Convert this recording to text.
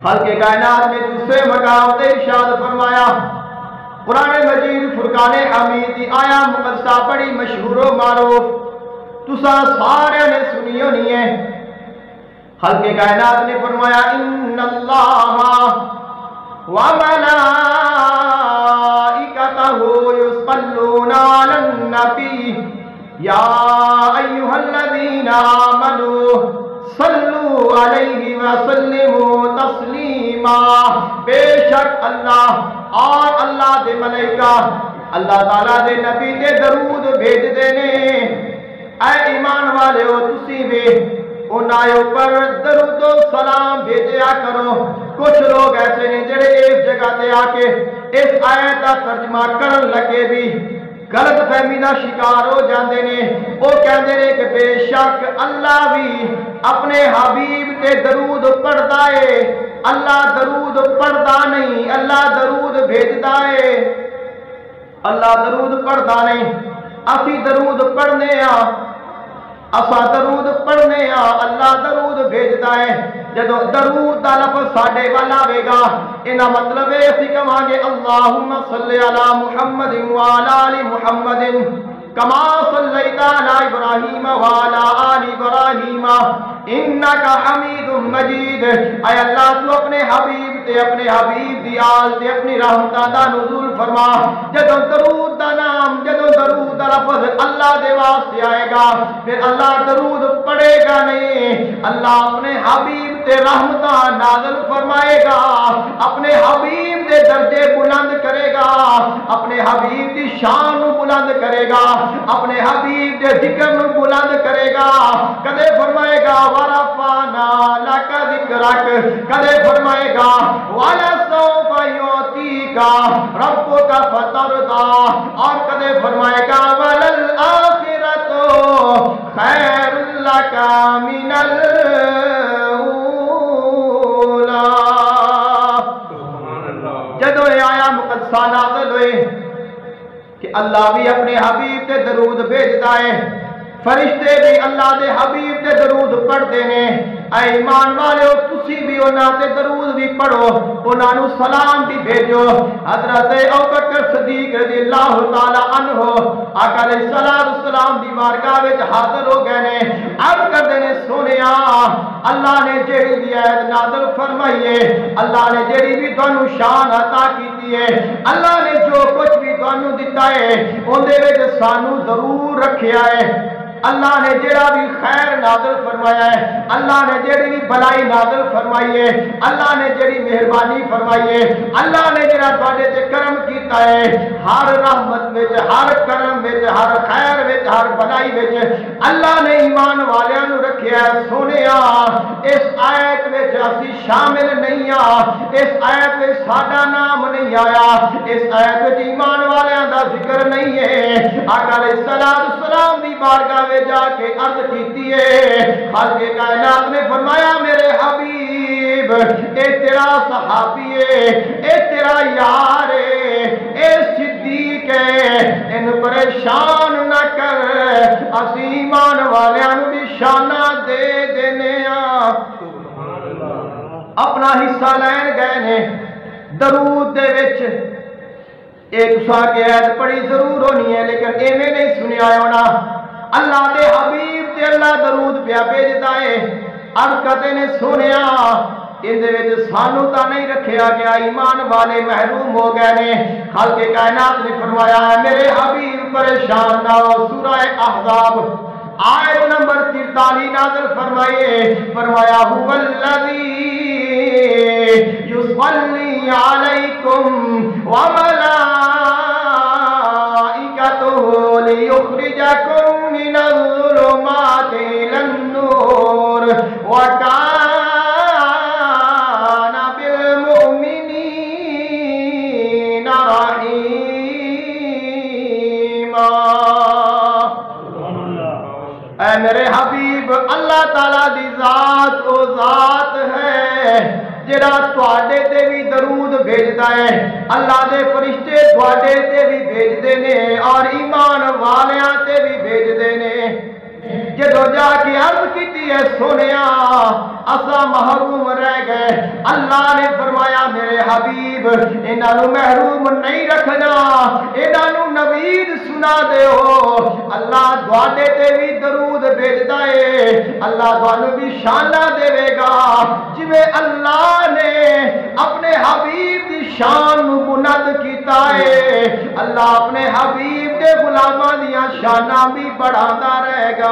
خالق کائنات نے دوسرے مقام تے ارشاد فرمایا، قرآن مجید فرقان حمید دی آیا مقدسہ بڑی مشہور و معروف، تسا سارے نے سنی ہونی ہے۔ خالق کائنات نے فرمایا، ان اللہ وملائکتہ یصلون علی النبی یا ایہا الذین آمنوا صلو علیہ وسلموا تسلیما۔ بے شک اللہ اور اللہ دے ملائکہ اللہ تعالیٰ دے نبی دے درود بھیج دینے۔ اے ایمان والے ہو تسی بھی انہاں اوپر درود و سلام بھیجیا کرو۔ کچھ لوگ ایسے نے جڑے اس جگہ تے آ کے اس آیت کا ترجمہ کرن لگے بھی غلط فہمی دا شکار ہو جاندے نے۔ وہ کہندے نے کہ بے شک اللہ بھی اپنے حبیب تے درود پڑھدا ہے۔ اللہ درود پڑھدا نہیں، اللہ درود بھیجدا ہے۔ اللہ درود پڑھدا نہیں، اسی درود پڑھنے ہاں، اسا درود پڑھنے ہاں، اللہ درود بھیجدا ہے۔ جدو درود دا لفظ ساڈے وال آوے گا، انہاں مطلب ہے اسی کہاں گے اللہم صلی علی محمد وعلی آل محمد کما صلیت علی ابراہیم وعلی آل ابراہیم انکا حمید مجید۔ اے اللہ تو اپنے حبیب تے اپنے حبیب دی آل تے اپنی رحمتاں دا نزول فرما۔ جدو درود دا نام، جدو درود دا لفظ اللہ دے واسطے آئے گا، پھر اللہ درود پڑھے گا نہیں، اللہ اپنے حبیب تے رحمتاں نازل فرمائے گا، اپنے حبیب دے درجے بلند کرے گا، اپنے حبیب دی شان بلند کرے گا، اپنے حبیب دے ذکر بلند کرے گا۔ کدے فرمائے گا ورفعنا لک ذکرک، کدے فرمائے گا ولسوف یعطیک ربک فترضی، اور کدے فرمائے گا وللآخرۃ خیر لک من الاولی۔ جدو یہ آیا مقدسہ نازل ہوئے کہ اللہ بھی اپنے حبیب تے درود بھیجدا ہے، فرشتے بھی اللہ دے حبیب تے درود پڑھتے ہیں۔ اے ایمان والے ہو تسی بھی انہاں تے درود بھی پڑھو، انہاں نو سلام بھی بھیجو۔ حضرت ابوبکر صدیق رضی اللہ تعالی عنہ آقا علیہ السلام دی بارگاہ وچ حاضر ہو گئے نے، عرض کردے نے سونیا اللہ نے جیڑی بھی آیت نازل فرمائی ہے، اللہ نے جیڑی بھی تانوں شان عطا کیتی ہے، اللہ نے جو کچھ بھی تانوں دتا ہے اندے وچ سانوں ضرور رکھیا ہے۔ اللہ نے جیڑا بھی خیر نازل فرمایا ہے، اللہ نے جیڑی بھی بھلائی نازل فرمائی ہے، اللہ نے جیڑی مہربانی فرمائی ہے، اللہ نے جیڑا تواڈے تے کرم کیتا ہے، ہر رحمت وچ، ہر کرم وچ، ہر خیر وچ، ہر بھلائی وچ اللہ نے ایمان والیاں نو رکھیا ہے۔ سونیا اس آیت وچ اسی شامل نہیں ہاں، اس آیت وچ ساڈا نام نہیں آیا، اس آیت وچ ایمان والیاں دا ذکر نہیں ہے۔ آقا علیہ السلام دی بارگاہ جا کے عرض کیتی ہے، خالق کائنات نے فرمایا میرے حبیب اے تیرا صحابی ہے، اے تیرا یار ہے، اے صدیق ہے، ان پریشان نہ کر، اسی ایمان والیاں نو بھی شانہ دے دینے ہاں۔ اپنا حصہ لین گئے نے درود دے وچ ایک سا کے عید پڑی ضرور ہونی ہے، لیکن ایویں نہیں سنیا ہونا۔ اللہ دے حبیب تے اللہ درود پیا بھیجدا ہے، عرض کرتے نے سونیا اندے وچ سانوں تا نہیں رکھیا گیا، ایمان والے محروم ہو گئے نے۔ خالق کائنات نے فرمایا میرے حبیب پریشان نہ ہو۔ سورہ احزاب آیت نمبر 43 نازل فرمائیے، فرمایا هو الذی یصلی علیکم وملائکتہ لیخرجکم من الظلمات الى النور وکان بالمؤمنین رحیما۔ اے میرے حبیب اللہ تعالیٰ دی ذات او ذات ہے جڑا تواڈے تے بھی درود بھیجدا ہے، اللہ دے فرشتے تواڈے تے بھی بھیجدے نے اور ایمان والیاں تے بھی بھیجدے نے۔ جدو جا کے عرض کی ہے سونیا اسا محروم رہ گئے، اللہ نے فرمایا میرے حبیب انہوں محروم نہیں رکھنا، انہوں نوید سنا دے ہو، اللہ دوادے تے بھی درود بھیجدا ہے، اللہ دوانو بھی شانہ دے گا جویں اللہ نے اپنے حبیب دی شان بلند کیتا ہے، اللہ اپنے حبیب دے غلاماں دیاں شاناں بھی بڑھاتا رہے گا۔